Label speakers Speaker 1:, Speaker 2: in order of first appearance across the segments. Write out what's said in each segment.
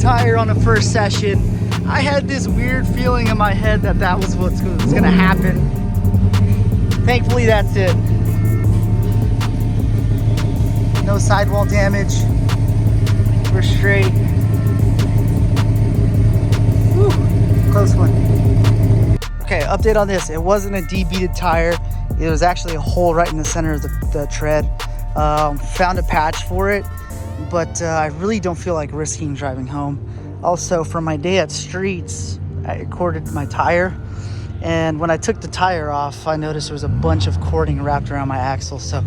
Speaker 1: tire on the first session. I had this weird feeling in my head that that was what's gonna happen. Thankfully, that's it. No sidewall damage. We're straight. Whew, close one. Okay, update on this. It wasn't a debeaded tire. It was actually a hole right in the center of the tread. Found a patch for it, but I really don't feel like risking driving home. Also, for my day at Streets, I corded my tire, and when I took the tire off, I noticed there was a bunch of cording wrapped around my axle, so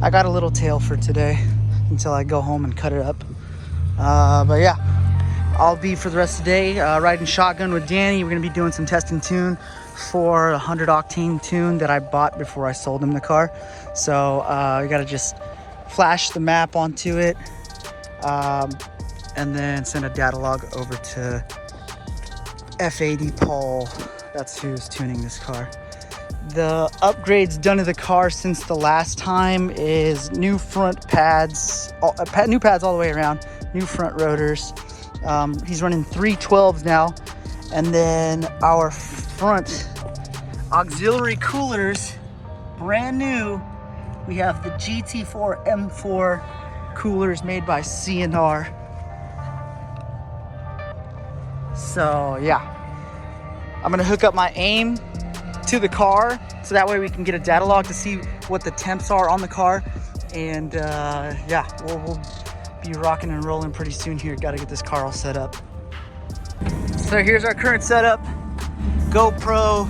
Speaker 1: I got a little tail for today until I go home and cut it up. But yeah, I'll be for the rest of the day riding shotgun with Danny. We're gonna be doing some test and tune for a 100 octane tune that I bought before I sold him the car. So you gotta just flash the map onto it, and then send a data log over to F80 Paul. That's who's tuning this car. The upgrades done to the car since the last time is new front pads, new pads all the way around, new front rotors. He's running 312s now. And then our front auxiliary coolers, brand new. We have the GT4 M3 coolers made by C&R. So yeah, I'm gonna hook up my aim to the car so that way we can get a data log to see what the temps are on the car. And yeah, we'll be rocking and rolling pretty soon here. Got to get this car all set up. So here's our current setup. GoPro,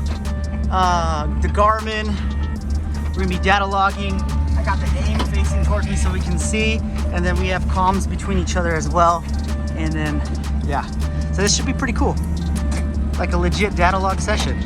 Speaker 1: the Garmin. We're gonna be data logging. I got the aim facing towards me so we can see, and then we have comms between each other as well. And then yeah, so this should be pretty cool, like a legit data log session.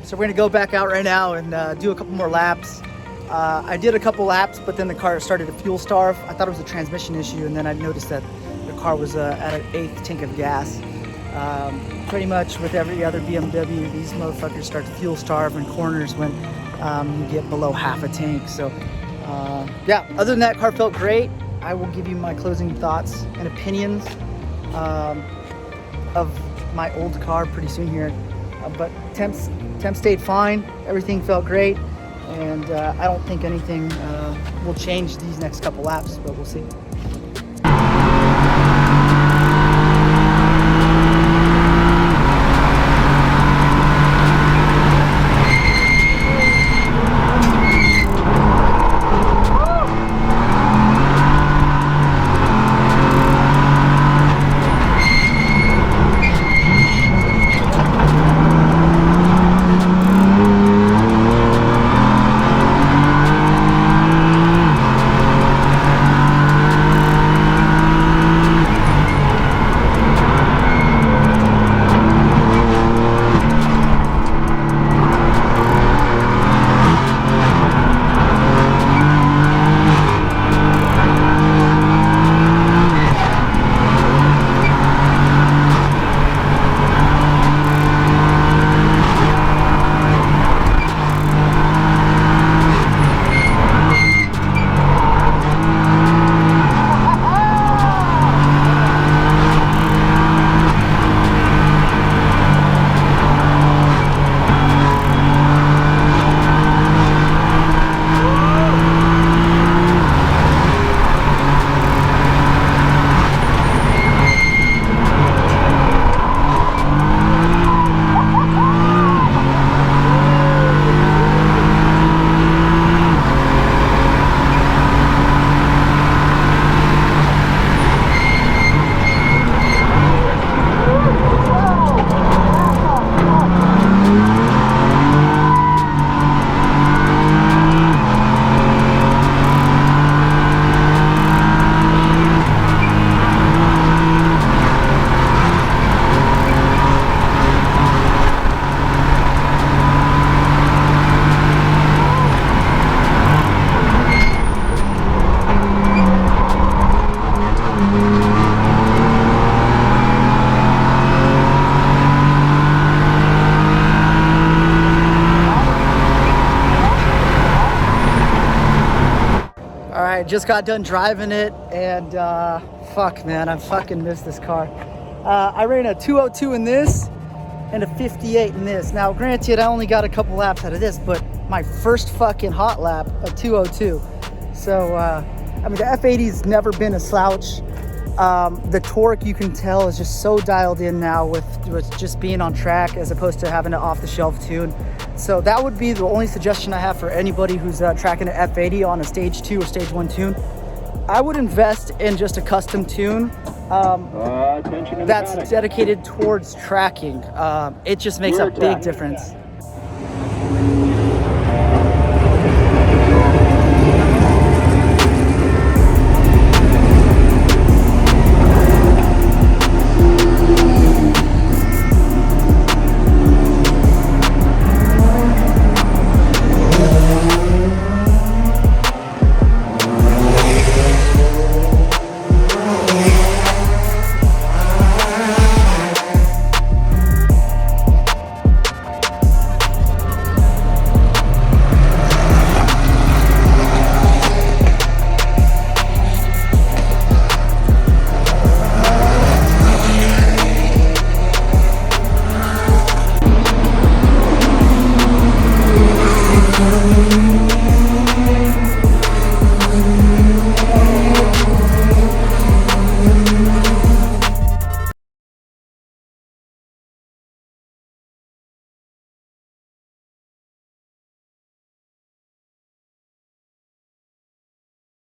Speaker 1: So we're gonna go back out right now and do a couple more laps. I did a couple laps, but then the car started to fuel starve. I thought it was a transmission issue, and then I noticed that the car was at an 1/8 tank of gas. Pretty much with every other BMW, these motherfuckers start to fuel starve in corners when you get below half a tank. So yeah, other than that, car felt great. I will give you my closing thoughts and opinions of my old car pretty soon here. But temps stayed fine. Everything felt great, and I don't think anything will change these next couple laps, but we'll see. just got done driving it, and fuck, man, I fucking miss this car. I ran a 202 in this and a 58 in this. Now, granted, I only got a couple laps out of this, but my first fucking hot lap, a 202. So, I mean, the F80's never been a slouch. The torque, you can tell, is just so dialed in now with just being on track as opposed to having an off-the-shelf tune. So that would be the only suggestion I have for anybody who's tracking an F80 on a stage 2 or stage 1 tune. I would invest in just a custom tune that's dedicated towards tracking. It just makes a big difference.